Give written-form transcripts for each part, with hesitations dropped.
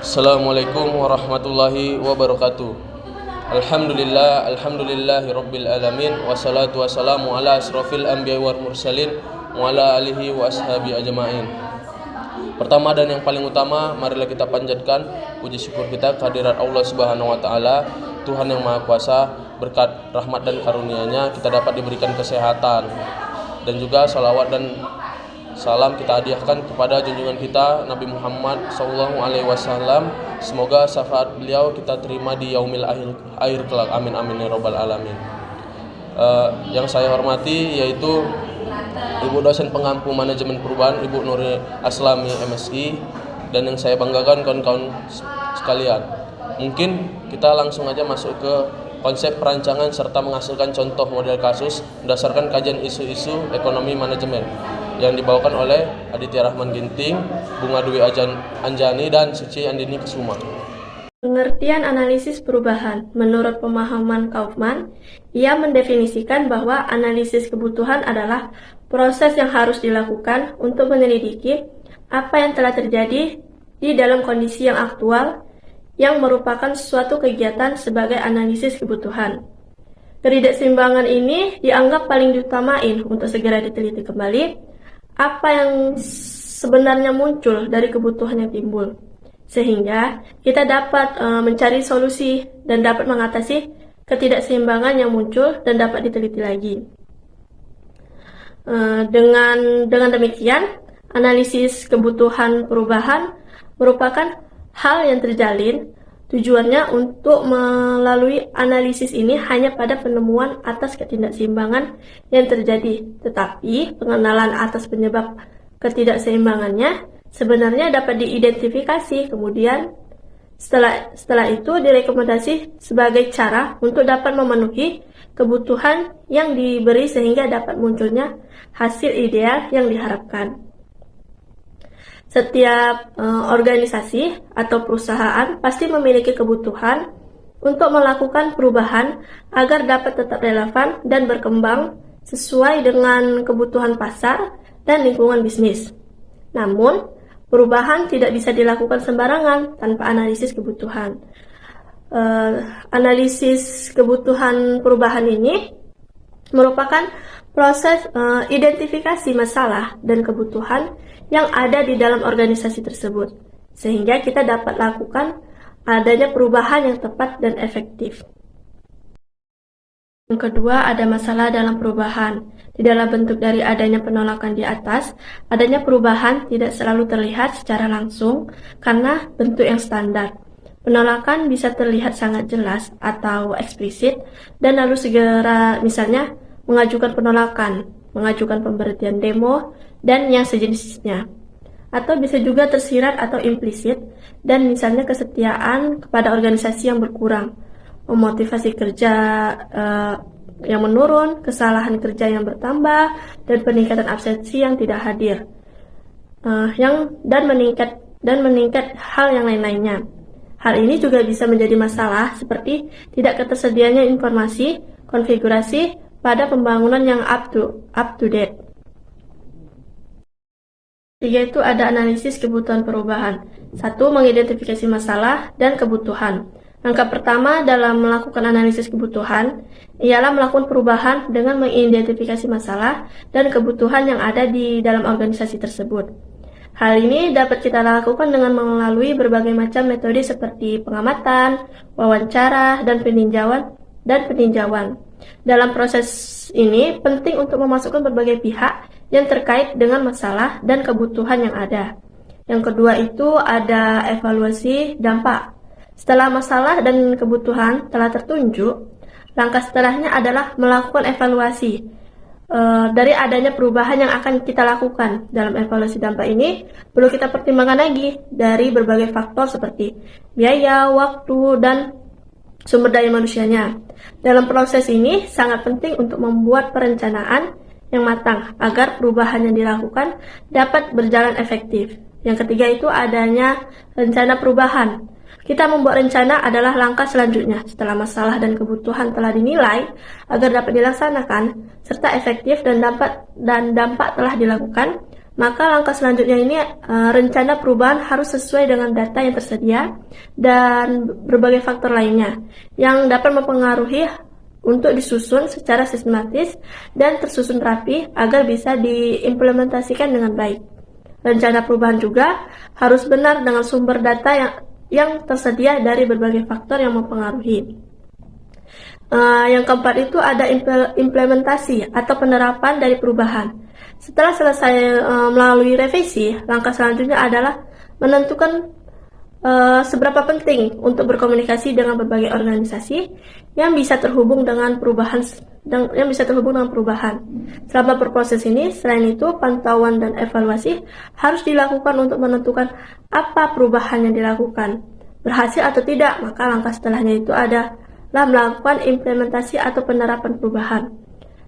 Assalamualaikum warahmatullahi wabarakatuh. Alhamdulillahi rabbil alamin. Wassalatu wassalamu ala asrofil anbiya wal mursalin wa ala alihi wa ashabi ajma'in. Pertama dan yang paling utama, marilah kita panjatkan puji syukur kita kehadirat Allah Subhanahu wa taala, Tuhan yang Maha Kuasa. Berkat rahmat dan karunia-Nya kita dapat diberikan kesehatan, dan juga salawat dan salam kita hadiahkan kepada junjungan kita Nabi Muhammad SAW. Semoga syafaat beliau kita terima di yaumil akhir kelak. Amin amin ya rabbal alamin. Yang saya hormati yaitu Ibu dosen pengampu manajemen perubahan, Ibu Nuri Aslami MSI, dan yang saya banggakan kawan-kawan sekalian. Mungkin kita langsung aja masuk ke konsep perancangan serta menghasilkan contoh model kasus berdasarkan kajian isu-isu ekonomi manajemen yang dibawakan oleh Aditya Rahman Ginting, Bunga Dwi Anjani, dan Suci Andini Kusuma. Pengertian analisis perubahan. Menurut pemahaman Kaufman, ia mendefinisikan bahwa analisis kebutuhan adalah proses yang harus dilakukan untuk menyelidiki apa yang telah terjadi di dalam kondisi yang aktual, yang merupakan suatu kegiatan sebagai analisis kebutuhan. Ketidakseimbangan ini dianggap paling diutamain untuk segera diteliti kembali apa yang sebenarnya muncul dari kebutuhan yang timbul, sehingga kita dapat mencari solusi dan dapat mengatasi ketidakseimbangan yang muncul dan dapat diteliti lagi. Dengan demikian, analisis kebutuhan perubahan merupakan hal yang terjalin. Tujuannya untuk melalui analisis ini hanya pada penemuan atas ketidakseimbangan yang terjadi, tetapi pengenalan atas penyebab ketidakseimbangannya sebenarnya dapat diidentifikasi. Kemudian setelah itu direkomendasi sebagai cara untuk dapat memenuhi kebutuhan yang diberi sehingga dapat munculnya hasil ideal yang diharapkan. Setiap organisasi atau perusahaan pasti memiliki kebutuhan untuk melakukan perubahan agar dapat tetap relevan dan berkembang sesuai dengan kebutuhan pasar dan lingkungan bisnis. Namun, perubahan tidak bisa dilakukan sembarangan tanpa analisis kebutuhan. Analisis kebutuhan perubahan ini merupakan proses identifikasi masalah dan kebutuhan yang ada di dalam organisasi tersebut, sehingga kita dapat lakukan adanya perubahan yang tepat dan efektif. Yang kedua, ada masalah dalam perubahan. Tidaklah bentuk dari adanya penolakan di atas, adanya perubahan tidak selalu terlihat secara langsung karena bentuk yang standar. Penolakan bisa terlihat sangat jelas atau eksplisit, dan lalu segera misalnya mengajukan penolakan, mengajukan pemberhentian demo, dan yang sejenisnya. Atau bisa juga tersirat atau implisit, dan misalnya kesetiaan kepada organisasi yang berkurang, memotivasi kerja yang menurun, kesalahan kerja yang bertambah, dan peningkatan absensi yang tidak hadir, dan meningkat hal yang lain-lainnya. Hal ini juga bisa menjadi masalah seperti tidak ketersediaannya informasi, konfigurasi pada pembangunan yang up to date. Tiga itu ada analisis kebutuhan perubahan. Satu, mengidentifikasi masalah dan kebutuhan. Langkah pertama dalam melakukan analisis kebutuhan ialah melakukan perubahan dengan mengidentifikasi masalah dan kebutuhan yang ada di dalam organisasi tersebut. Hal ini dapat kita lakukan dengan melalui berbagai macam metode seperti pengamatan, wawancara, dan peninjauan. Dalam proses ini penting untuk memasukkan berbagai pihak yang terkait dengan masalah dan kebutuhan yang ada. Yang kedua itu ada evaluasi dampak. Setelah masalah dan kebutuhan telah tertunjuk, langkah setelahnya adalah melakukan evaluasi dari adanya perubahan yang akan kita lakukan. Dalam evaluasi dampak ini perlu kita pertimbangkan lagi dari berbagai faktor seperti biaya, waktu, dan sumber daya manusianya. Dalam proses ini sangat penting untuk membuat perencanaan yang matang agar perubahan yang dilakukan dapat berjalan efektif. Yang ketiga itu adanya rencana perubahan. Kita membuat rencana adalah langkah selanjutnya setelah masalah dan kebutuhan telah dinilai agar dapat dilaksanakan serta efektif dan dampak telah dilakukan. Maka langkah selanjutnya ini rencana perubahan harus sesuai dengan data yang tersedia dan berbagai faktor lainnya yang dapat mempengaruhi untuk disusun secara sistematis dan tersusun rapi agar bisa diimplementasikan dengan baik. Rencana perubahan juga harus benar dengan sumber data yang tersedia dari berbagai faktor yang mempengaruhi. Yang keempat itu ada implementasi atau penerapan dari perubahan. Setelah selesai melalui revisi, langkah selanjutnya adalah menentukan seberapa penting untuk berkomunikasi dengan berbagai organisasi yang bisa terhubung dengan perubahan. Selama berproses ini, selain itu pantauan dan evaluasi harus dilakukan untuk menentukan apa perubahan yang dilakukan. Berhasil atau tidak, maka langkah setelahnya itu adalah melakukan implementasi atau penerapan perubahan.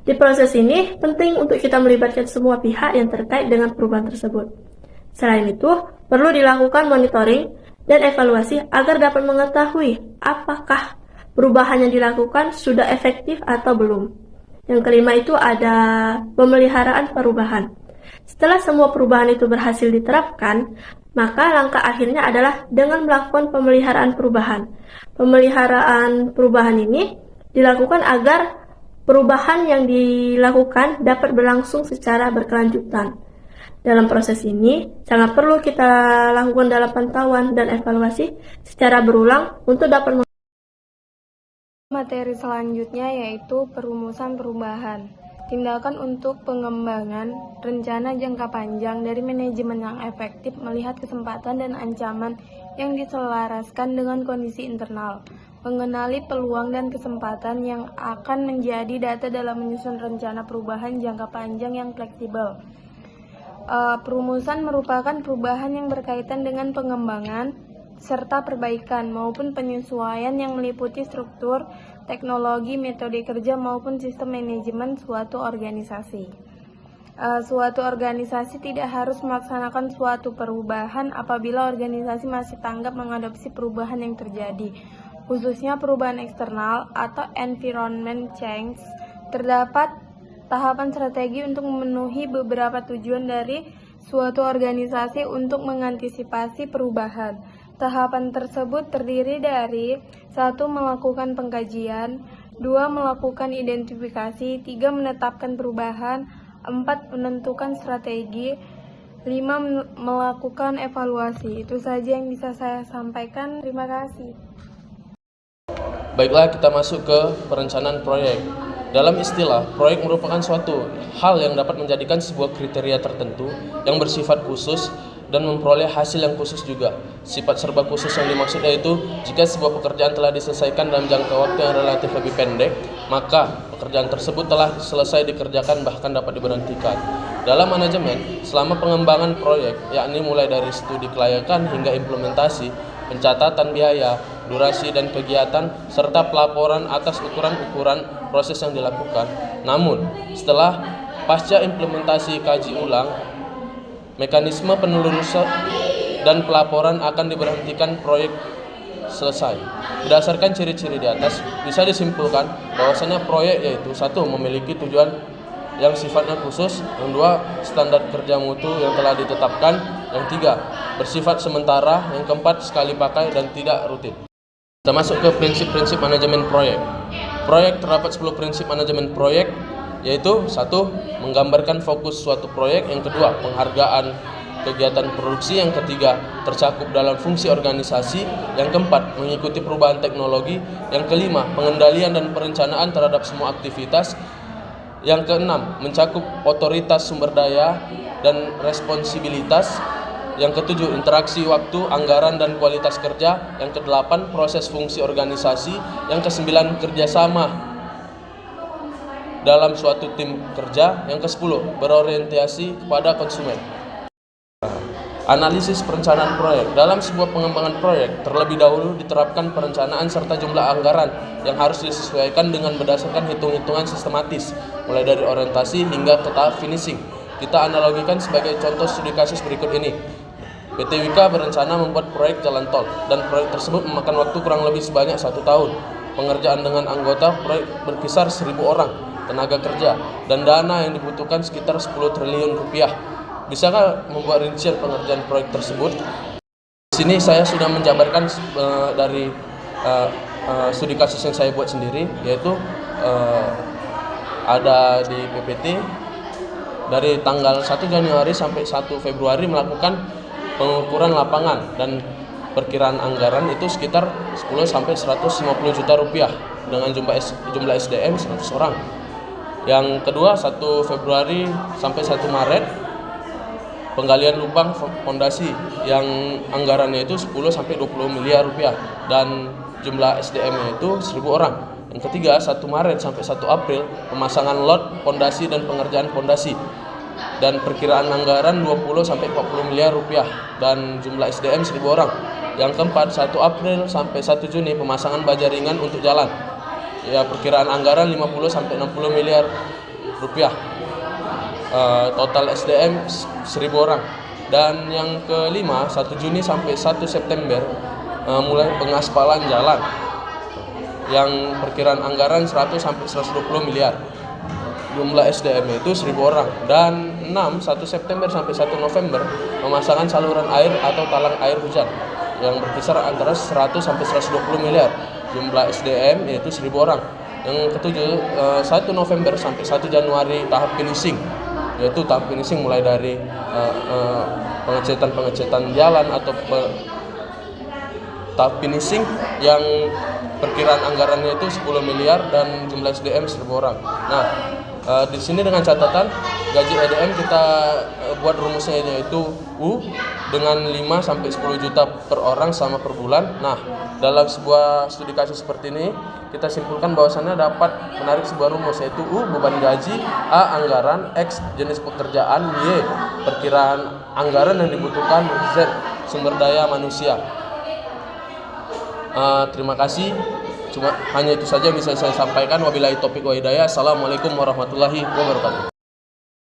Di proses ini, penting untuk kita melibatkan semua pihak yang terkait dengan perubahan tersebut. Selain itu, perlu dilakukan monitoring dan evaluasi agar dapat mengetahui apakah perubahan yang dilakukan sudah efektif atau belum. Yang kelima itu ada pemeliharaan perubahan. Setelah semua perubahan itu berhasil diterapkan, maka langkah akhirnya adalah dengan melakukan pemeliharaan perubahan. Pemeliharaan perubahan ini dilakukan agar perubahan yang dilakukan dapat berlangsung secara berkelanjutan. Dalam proses ini, sangat perlu kita lakukan dalam pantauan dan evaluasi secara berulang untuk dapat Materi selanjutnya yaitu perumusan perubahan. Tindakan untuk pengembangan rencana jangka panjang dari manajemen yang efektif melihat kesempatan dan ancaman yang diselaraskan dengan kondisi internal. Mengenali peluang dan kesempatan yang akan menjadi data dalam menyusun rencana perubahan jangka panjang yang fleksibel. Perumusan merupakan perubahan yang berkaitan dengan pengembangan serta perbaikan maupun penyesuaian yang meliputi struktur, teknologi, metode kerja maupun sistem manajemen suatu organisasi. Suatu organisasi tidak harus melaksanakan suatu perubahan apabila organisasi masih tanggap mengadopsi perubahan yang terjadi, khususnya perubahan eksternal atau environment change. Terdapat tahapan strategi untuk memenuhi beberapa tujuan dari suatu organisasi untuk mengantisipasi perubahan. Tahapan tersebut terdiri dari 1. Melakukan pengkajian, 2. Melakukan identifikasi, 3. Menetapkan perubahan, 4. Menentukan strategi, 5. Melakukan evaluasi. Itu saja yang bisa saya sampaikan. Terima kasih. Baiklah, kita masuk ke perencanaan proyek. Dalam istilah, proyek merupakan suatu hal yang dapat menjadikan sebuah kriteria tertentu yang bersifat khusus dan memperoleh hasil yang khusus juga. Sifat serba khusus yang dimaksud yaitu jika sebuah pekerjaan telah diselesaikan dalam jangka waktu yang relatif lebih pendek, maka pekerjaan tersebut telah selesai dikerjakan bahkan dapat diberhentikan. Dalam manajemen, selama pengembangan proyek, yakni mulai dari studi kelayakan hingga implementasi, pencatatan biaya, durasi dan kegiatan, serta pelaporan atas ukuran-ukuran proses yang dilakukan. Namun, setelah pasca implementasi kaji ulang, mekanisme penelusuran dan pelaporan akan diberhentikan proyek selesai. Berdasarkan ciri-ciri di atas, bisa disimpulkan bahwasanya proyek yaitu 1. Memiliki tujuan yang sifatnya khusus, yang 2. Standar kerja mutu yang telah ditetapkan, yang 3. Bersifat sementara, yang keempat sekali pakai dan tidak rutin. Kita masuk ke prinsip-prinsip manajemen proyek. Proyek terdapat 10 prinsip manajemen proyek, yaitu 1. Menggambarkan fokus suatu proyek, yang kedua penghargaan kegiatan produksi, yang ketiga tercakup dalam fungsi organisasi, yang keempat mengikuti perubahan teknologi, yang kelima pengendalian dan perencanaan terhadap semua aktivitas, yang keenam mencakup otoritas sumber daya dan responsibilitas, yang ketujuh interaksi waktu, anggaran dan kualitas kerja, yang kedelapan proses fungsi organisasi, yang kesembilan kerjasama dalam suatu tim kerja, yang ke-10 berorientasi kepada konsumen. Analisis perencanaan proyek. Dalam sebuah pengembangan proyek, terlebih dahulu diterapkan perencanaan serta jumlah anggaran yang harus disesuaikan dengan berdasarkan hitung-hitungan sistematis, mulai dari orientasi hingga ke tahap finishing. Kita analogikan sebagai contoh studi kasus berikut ini. PT Wika berencana membuat proyek jalan tol, dan proyek tersebut memakan waktu kurang lebih sebanyak 1 tahun. Pengerjaan dengan anggota proyek berkisar 1.000 orang, tenaga kerja, dan dana yang dibutuhkan sekitar 10 triliun rupiah. bisakah membuat rincian pengerjaan proyek tersebut? Di sini saya sudah menjabarkan dari studi kasus yang saya buat sendiri, yaitu ada di PPT dari tanggal 1 Januari sampai 1 Februari melakukan pengukuran lapangan dan perkiraan anggaran itu sekitar 10 sampai 150 juta rupiah dengan jumlah SDM 100 orang. Yang kedua 1 Februari sampai 1 Maret penggalian lubang fondasi yang anggarannya itu 10 sampai 20 miliar rupiah dan jumlah SDM-nya itu 1000 orang. Yang ketiga 1 Maret sampai 1 April pemasangan lot fondasi dan pengerjaan fondasi dan perkiraan anggaran 20 sampai 40 miliar rupiah dan jumlah SDM 1000 orang. Yang keempat 1 April sampai 1 Juni pemasangan baja ringan untuk jalan. Ya, perkiraan anggaran 50 sampai 60 miliar rupiah. Total SDM 1000 orang. Dan yang kelima 1 Juni sampai 1 September mulai pengaspalan jalan yang perkiraan anggaran 100 sampai 120 miliar. Jumlah SDM itu 1000 orang. Dan 1 September sampai 1 November pemasangan saluran air atau talang air hujan yang berkisar antara 100 sampai 120 miliar. Jumlah SDM yaitu 1000 orang. Yang ketujuh 1 November sampai 1 Januari tahap finishing, yaitu tahap finishing mulai dari pengecetan jalan atau tahap finishing yang perkiraan anggarannya itu 10 miliar dan jumlah SDM 1000 orang. Nah, di sini dengan catatan gaji EDM kita buat rumusnya yaitu U dengan 5 sampai 10 juta per orang sama per bulan. Nah, dalam sebuah studi kasus seperti ini kita simpulkan bahwasannya dapat menarik sebuah rumus yaitu U beban gaji, A anggaran, X jenis pekerjaan, Y perkiraan anggaran yang dibutuhkan, Z sumber daya manusia. Terima kasih. Hanya itu saja yang bisa saya sampaikan. Wabillahi taufiq wa hidayah. Assalamualaikum warahmatullahi wabarakatuh.